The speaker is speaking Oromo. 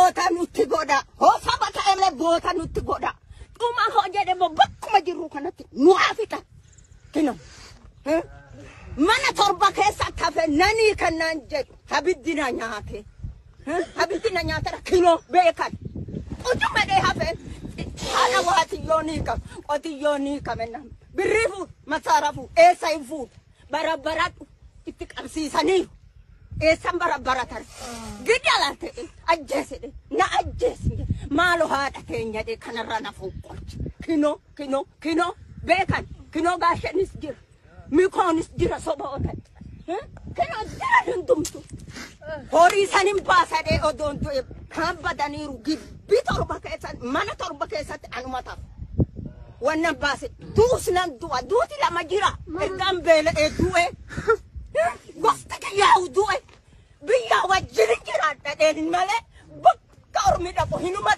booda nutti godha. Hoo saba ta'e booda nutti godha. Dhuma hoo jedhemo bakkuma jirru kanatti nu afita. Kino. Mana torba keessatti hafe nanii kannaan jedhu habiddina nyaate. Habiddina nyaatara kino beekan. Ujuma dee hafe. Haadha waatiyyoonii qaba. Qotiyyoonii qabna. Birrifu masarafu esa ifu. Barabarat itti qabsiisaniiru. Eessan barabaratan. Gidalate ajjeeside na ajjeeside maalo haadha keenya de kanarra nafu qolchi. Kino beekan. Kino gaashanis jira. Mikoonis jira soba otat. Kino jira hundumtu. Horii sanin baasade odoontu kan badaniiru gibbi torba keessatti mana torba keessatti anumata. Wannan baase duusnan du'a duuti lama jira. Ergaan beela du'e. Gosta kiyyaa du'e. Biyya wajjin jira dhadheen malee bakka ormi dhaqu hinuma